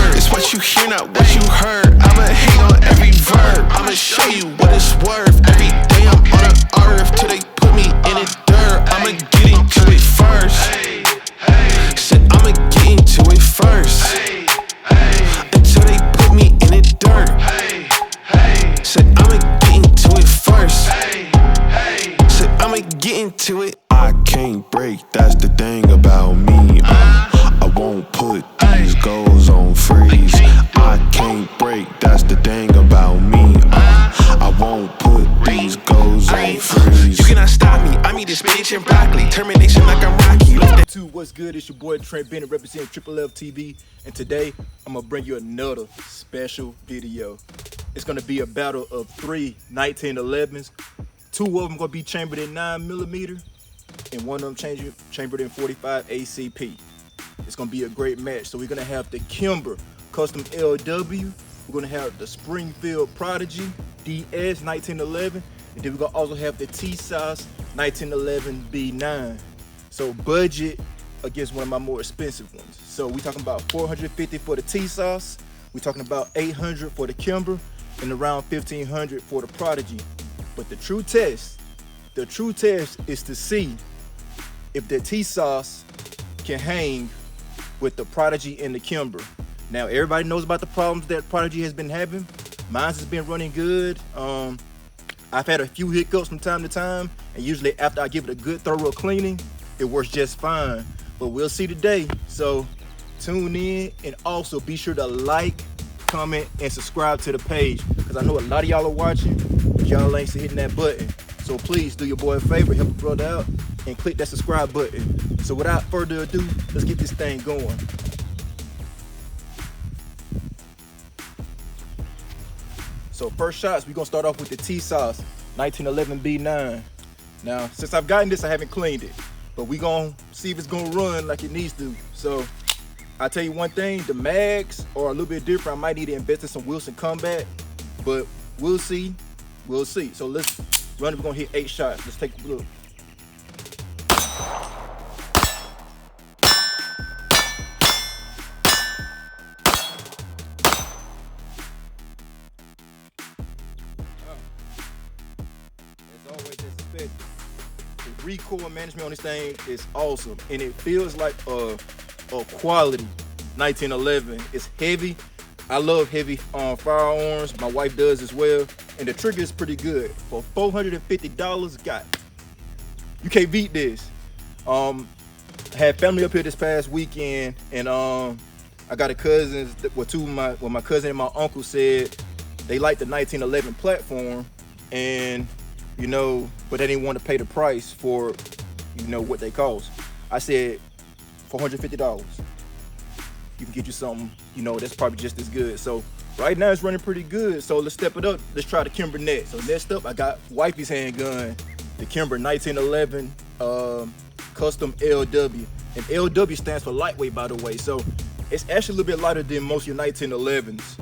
word. It's what you hear, not what you heard. I'ma hate on every verb. I'ma show you what it's worth. Every day I'm on the earth till they put me in the dirt. I'ma get into it first. Said I'ma get into it first. Until they put me in the dirt. Said I'ma get into it first. Said I'ma get into it. I can't break, that's the thing about me. I won't put these goals on freeze. I can't break, that's the thing about me. I won't put these goals on freeze. You cannot stop me, I mean this spinach and broccoli. Termination like I'm Rocky. What's good? It's your boy Trent Bennett representing Triple F TV, and today I'm gonna bring you another special video. It's gonna be a battle of 3 1911s. 2 of them gonna be chambered in 9mm, and one of them chambered in 45 ACP. It's gonna be a great match. So we're gonna have the Kimber Custom LW. We're gonna have the Springfield Prodigy DS 1911, and then we're gonna also have the Tisas 1911 B9. So budget against one of my more expensive ones. So we talking about $450 for the Tisas. We're talking about $800 for the Kimber, and around $1,500 for the Prodigy. But the true test is to see if the Tisas can hang with the Prodigy and the Kimber. Now everybody knows about the problems that Prodigy has been having. Mine has been running good. I've had a few hiccups from time to time, and usually after I give it a good thorough cleaning, it works just fine. But we'll see today. So tune in, and also be sure to like, comment, and subscribe to the page, because I know a lot of y'all are watching, but y'all ain't hitting that button. So please do your boy a favor, help a brother out, and click that subscribe button. So without further ado, let's get this thing going. So first shots, we're gonna start off with the Tisas 1911 B9. Now, since I've gotten this, I haven't cleaned it, but we gonna see if it's gonna run like it needs to. So I'll tell you one thing, the mags are a little bit different. I might need to invest in some Wilson Combat, but we'll see. So let's run it. We're gonna hit 8 shots. Let's take a look. As always, it's effective. The recoil management on this thing is awesome, and it feels like a quality 1911. It's heavy. I love heavy firearms. My wife does as well, and the trigger is pretty good for $450. God, you can't beat this. I had family up here this past weekend, and I got a cousin. My cousin and my uncle said they like the 1911 platform, and but they didn't want to pay the price for what they cost. I said $450. You can get you something, that's probably just as good. So right now it's running pretty good. So let's step it up. Let's try the Kimber next. So next up, I got wifey's handgun, the Kimber 1911 Custom LW. And LW stands for lightweight, by the way. So it's actually a little bit lighter than most of your 1911s.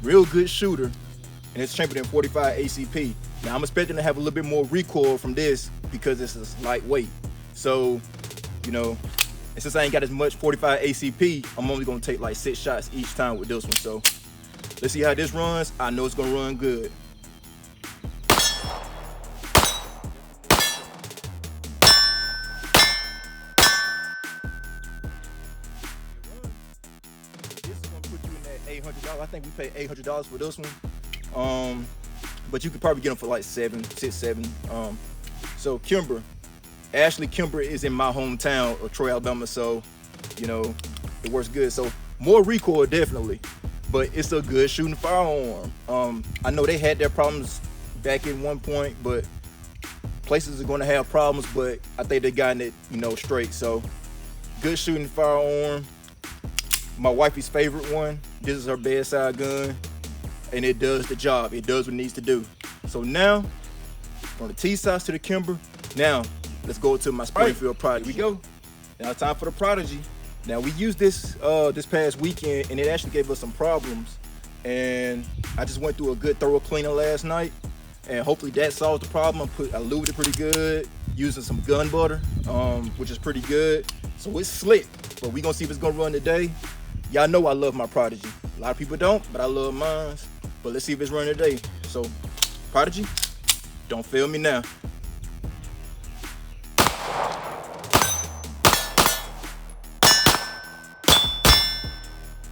Real good shooter, and it's chambered in 45 ACP. Now I'm expecting to have a little bit more recoil from this because this is lightweight. So, and since I ain't got as much 45 ACP, I'm only gonna take like 6 shots each time with this one. So let's see how this runs. I know it's gonna run good. This is gonna put you in that $800. I think we paid $800 for this one. But you could probably get them for like 6, 7. So Kimber. Ashley Kimber is in my hometown of Troy, Alabama, so it works good. So more recoil definitely, but it's a good shooting firearm. I know they had their problems back in one point, but places are going to have problems, but I think they gotten it straight. So good shooting firearm. My wifey's favorite one. This is her bedside gun, and it does the job. It does what it needs to do. So now from the Tisas to the Kimber. Now let's go to my Springfield Prodigy. Here we go. Now it's time for the Prodigy. Now we used this this past weekend, and it actually gave us some problems. And I just went through a good thorough cleaning last night, and hopefully that solved the problem. I lubed it pretty good, using some gun butter, which is pretty good. So it's slick, but we gonna see if it's gonna run today. Y'all know I love my Prodigy. A lot of people don't, but I love mine. But let's see if it's running today. So, Prodigy, don't fail me now.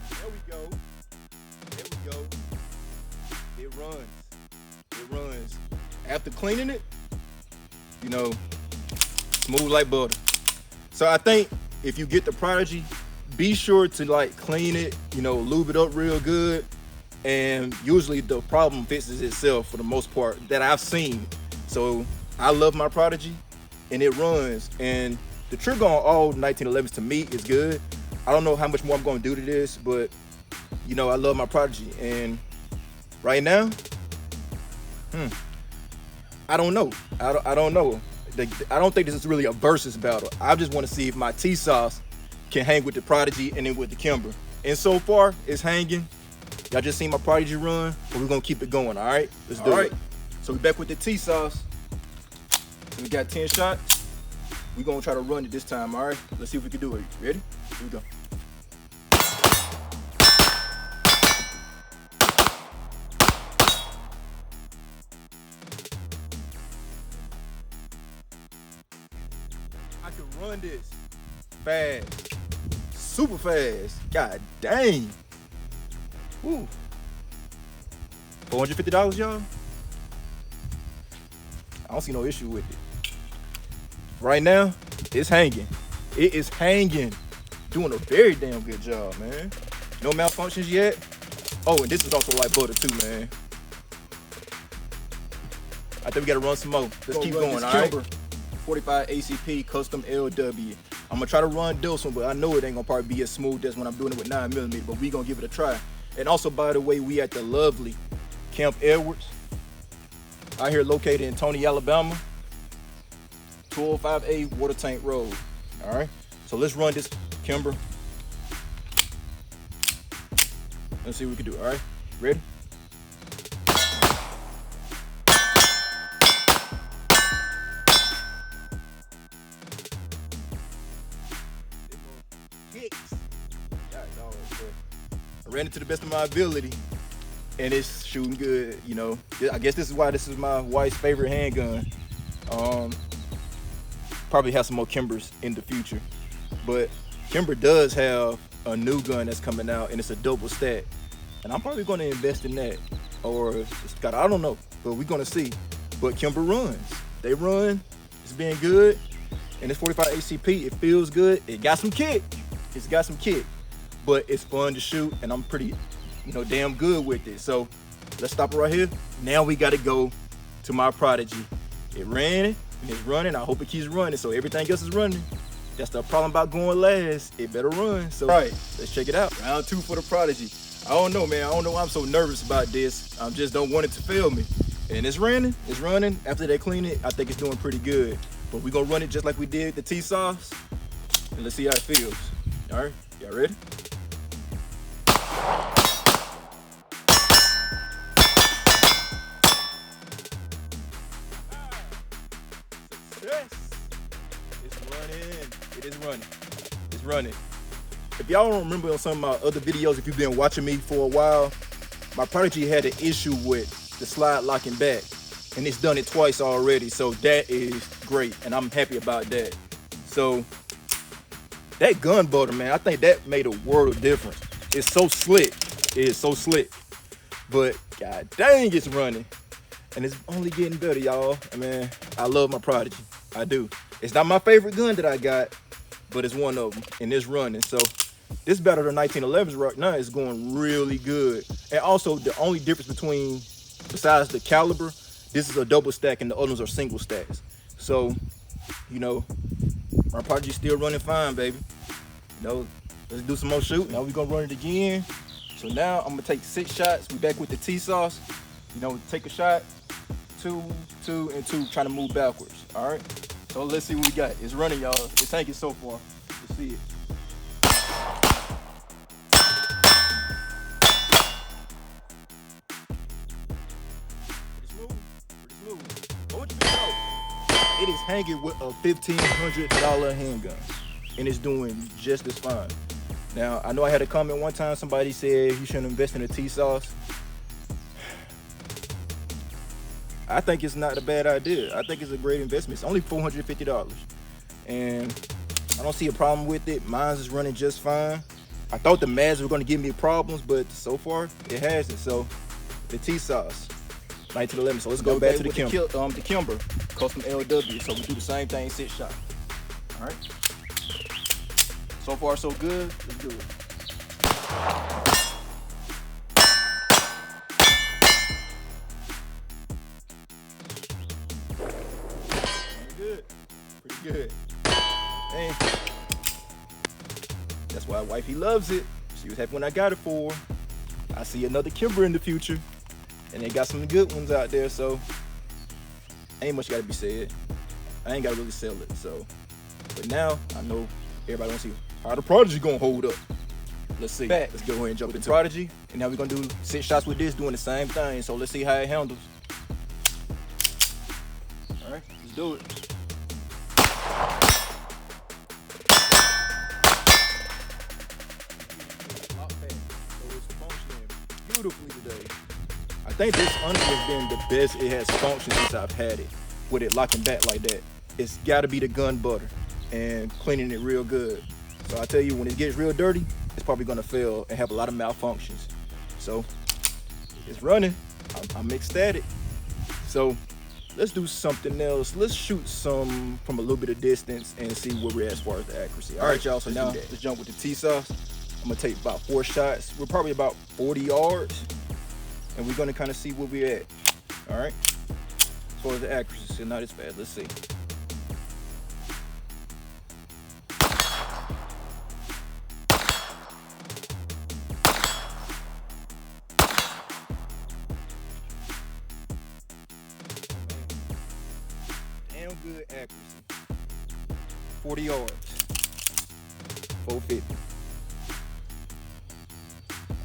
There we go. There we go. It runs. It runs. After cleaning it, you know, smooth like butter. So I think if you get the Prodigy, be sure to like clean it, you know, lube it up real good. And usually the problem fixes itself for the most part that I've seen. So I love my Prodigy and it runs. And the trigger on all 1911s to me is good. I don't know how much more I'm going to do to this, but you know, I love my Prodigy. And right now, I don't know. I don't know. I don't think this is really a versus battle. I just want to see if my Tisas can hang with the Prodigy and then with the Kimber. And so far, it's hanging. Y'all just seen my Prodigy run, but we're gonna keep it going, all right? Let's do it. So we back with the Tisas. So we got 10 shots. We're gonna try to run it this time, all right? Let's see if we can do it. Ready? Here we go. I can run this fast, super fast. God dang. Woo. $450, y'all? I don't see no issue with it. Right now, it's hanging. It is hanging. Doing a very damn good job, man. No malfunctions yet. Oh, and this is also like butter too, man. I think we gotta run some more. Let's keep going, all right? 45 ACP custom LW. I'm gonna try to run this one, but I know it ain't gonna probably be as smooth as when I'm doing it with 9mm, but we gonna give it a try. And also, by the way, we at the lovely Camp Edwards, out here located in Tony, Alabama, 205A Water Tank Road. All right, so let's run this Kimber. Let's see what we can do. All right, ready? I ran it to the best of my ability, and it's shooting good. You know, I guess this is why this is my wife's favorite handgun. Probably have some more Kimbers in the future, but Kimber does have a new gun that's coming out, and it's a double stack, and I'm probably going to invest in that, or it's got, I don't know, but we're going to see. But Kimber runs. They run. It's being good, and it's 45 ACP. It feels good. It got some kick. It's got some kick. But it's fun to shoot, and I'm pretty, you know, damn good with it. So let's stop it right here. Now we got to go to my Prodigy. It ran, and it's running. I hope it keeps running, so everything else is running. That's the problem about going last. It better run. So let's check it out. Round 2 for the Prodigy. I don't know, man. I don't know why I'm so nervous about this. I just don't want it to fail me. And it's running. It's running. After they clean it, I think it's doing pretty good. But we're going to run it just like we did the Tisas, and let's see how it feels. All right, y'all ready? Yes. It's running. It is running. It's running. If y'all don't remember on some of my other videos, if you've been watching me for a while, my Prodigy had an issue with the slide locking back, and it's done it twice already. So that is great, and I'm happy about that. So that gun butter, man, I think that made a world of difference. It's so slick. It is so slick. But god dang, it's running. And it's only getting better, y'all. I mean, I love my Prodigy. I do. It's not my favorite gun that I got, but it's one of them, and it's running. So this battle, the 1911s right now, is going really good. And also, the only difference between, besides the caliber, this is a double stack and the others are single stacks. So, you know, my Prodigy's still running fine, baby. You know, let's do some more shooting. Now we're gonna run it again. So now I'm gonna take 6 shots. We back with the Tisas. You know, take a shot, 2, 2, and 2, trying to move backwards. All right. So let's see what we got. It's running, y'all. It's hanging so far. Let's see it. Pretty smooth. Pretty smooth. But what you know? It is hanging with a $1,500 handgun, and it's doing just as fine. Now, I know I had a comment one time, somebody said you shouldn't invest in a Tisas. I think it's not a bad idea. I think it's a great investment. It's only $450. And I don't see a problem with it. Mine's is running just fine. I thought the Mads were going to give me problems, but so far it hasn't. So the Tisas, 1911. So let's go back to the Kimber. The Kimber, custom LW. So we do the same thing, 6 shot. All right. So far so good. Let's do it. Good. Pretty good. Hey. That's why wifey loves it. She was happy when I got it for her. I see another Kimber in the future. And they got some good ones out there, so ain't much gotta be said. I ain't gotta really sell it, so. But now I know everybody wants to see how the Prodigy gonna hold up. Let's see. Let's go ahead and jump into Prodigy. And now we're gonna do 6 shots with this, doing the same thing. So let's see how it handles. All right, let's do it. Beautifully today. I think this honestly has been the best it has functioned since I've had it. With it locking back like that, it's got to be the gun butter and cleaning it real good. So I tell you, when it gets real dirty, it's probably gonna fail and have a lot of malfunctions. So it's running. I'm ecstatic. So let's do something else. Let's shoot some from a little bit of distance and see where we're at as far as the accuracy. All right, y'all. So now let's jump with the Tisas. I'm gonna take about 4 shots. We're probably about 40 yards, and we're gonna kind of see where we're at. All right. As far as the accuracy, so not as bad. Let's see. Damn good accuracy. 40 yards. 450.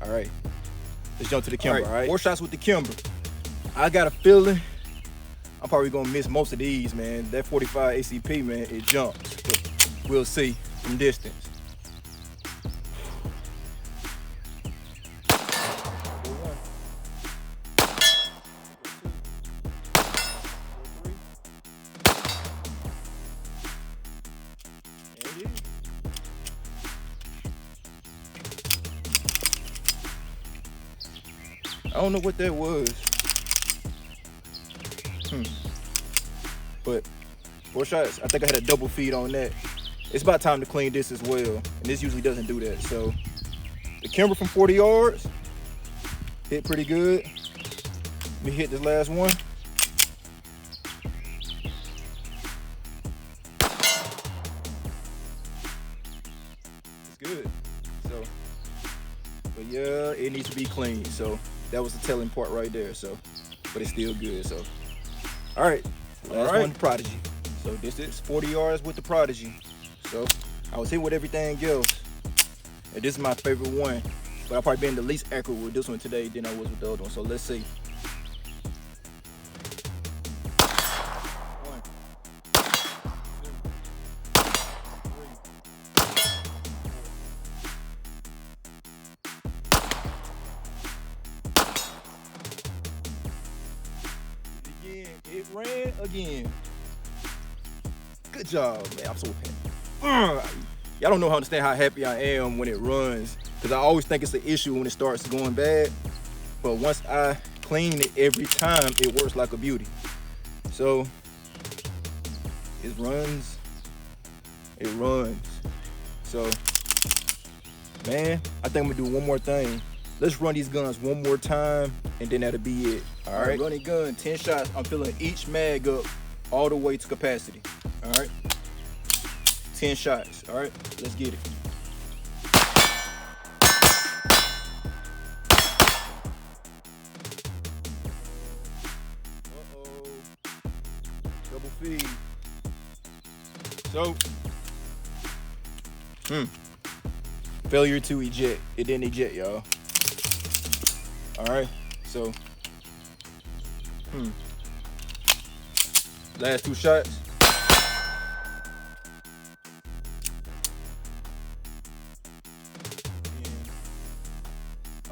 All right, let's jump to the Kimber. All right, 4 shots with the Kimber. I got a feeling I'm probably gonna miss most of these, man. That 45 ACP, man, it jumps, but we'll see from distance. I don't know what that was. But 4 shots, I think I had a double feed on that. It's about time to clean this as well. And this usually doesn't do that. So the Kimber from 40 yards hit pretty good. Let me hit this last one. It's good. So, but yeah, it needs to be clean. So that was the telling part right there. So, but it's still good. So, all right, last one, Prodigy. So this is 40 yards with the Prodigy. So I was hit with everything else, and this is my favorite one. But I've probably been the least accurate with this one today than I was with the other one. So let's see. It ran again. Good job, man. I'm so happy. Y'all don't know how to understand how happy I am when it runs, because I always think it's an issue when it starts going bad. But once I clean it every time, it works like a beauty. So it runs. It runs. So, man, I think I'm gonna do one more thing. Let's run these guns one more time, and then that'll be it. All right, running gun, 10 shots. I'm filling each mag up all the way to capacity. All right, 10 shots. All right, let's get it. Uh-oh, double feed. So, failure to eject. It didn't eject, y'all. All right, so, last 2 shots.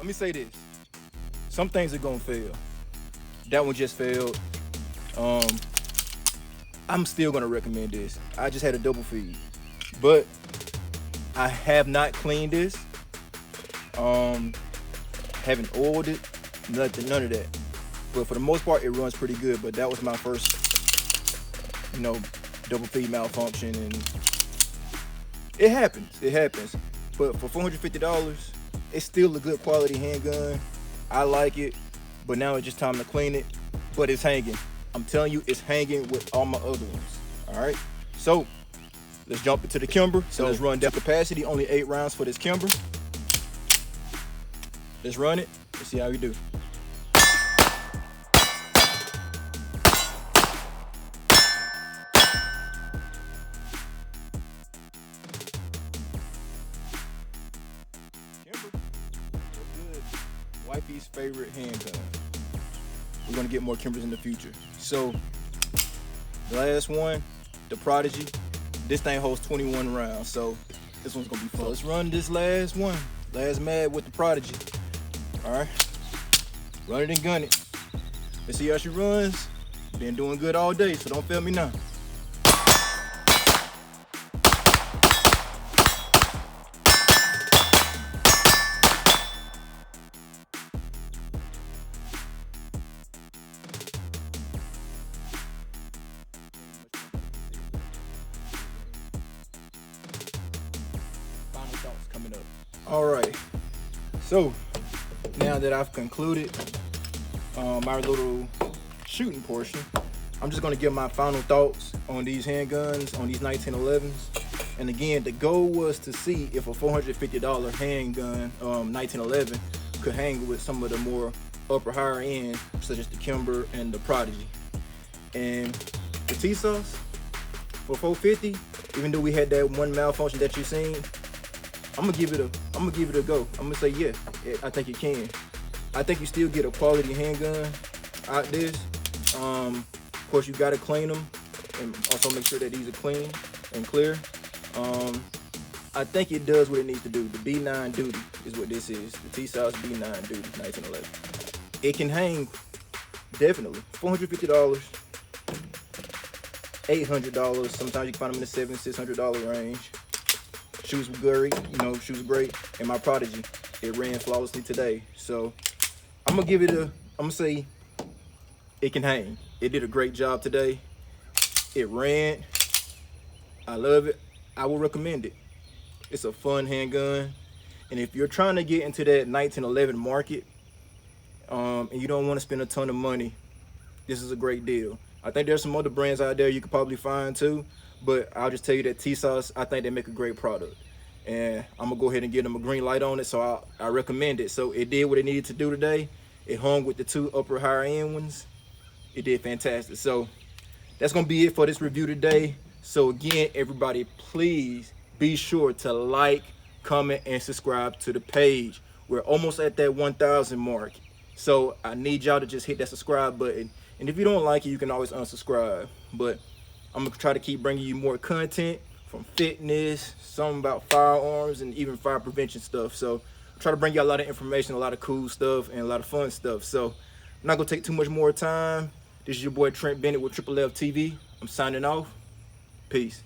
let me say this. Some things are gonna fail. That one just failed. I'm still gonna recommend this. I just had a double feed, but I have not cleaned this. Haven't oiled it, none of that. But for the most part, it runs pretty good. But that was my first, double feed malfunction, and it happens. But for $450, it's still a good quality handgun. I like it, but now it's just time to clean it. But it's hanging. I'm telling you, it's hanging with all my other ones. All right, so let's jump into the Kimber. So let's run that capacity, only 8 rounds for this Kimber. Let's run it. Let's see how we do. Kimber, good. Wifey's favorite handgun. We're gonna get more Kimbers in the future. So the last one, the Prodigy. This thing holds 21 rounds, so this one's gonna be fun. So let's run this last one, last mag with the Prodigy. All right, run it and gun it. Let's see how she runs. Been doing good all day, so don't fail me now. Final thoughts coming up. All right, so now that I've concluded my little shooting portion, I'm just gonna give my final thoughts on these handguns, on these 1911s. And again, the goal was to see if a $450 handgun, 1911, could hang with some of the more upper higher end, such as the Kimber and the Prodigy. And the Tisas for $450, even though we had that one malfunction that you seen, I'm gonna give it a go. I'm gonna say yeah, I think you can. I think you still get a quality handgun out this. Of course, you gotta clean them and also make sure that these are clean and clear. I think it does what it needs to do. The B9 duty is what this is. The Tisas B9 duty, 1911. It can hang, definitely. $450, $800. Sometimes you can find them in the $700, $600 range. Shoes were great, shoes were great. And my Prodigy, it ran flawlessly today. So I'm gonna say it can hang. It did a great job today. It ran. I love it. I will recommend it. It's a fun handgun. And if you're trying to get into that 1911 market, and you don't want to spend a ton of money, this is a great deal. I think there's some other brands out there you could probably find too, but I'll just tell you that Tisas, I think they make a great product. And I'm gonna go ahead and give them a green light on it, so I recommend it. So it did what it needed to do today. It hung with the 2 upper higher end ones. It did fantastic. So that's gonna be it for this review today. So again, everybody, please be sure to like, comment, and subscribe to the page. We're almost at that 1,000 mark. So I need y'all to just hit that subscribe button. And if you don't like it, you can always unsubscribe. But I'm gonna try to keep bringing you more content from fitness, some about firearms, and even fire prevention stuff. So I try to bring you a lot of information, a lot of cool stuff, and a lot of fun stuff. So I'm not gonna take too much more time. This is your boy Trent Bennett with Triple F TV. I'm signing off. Peace.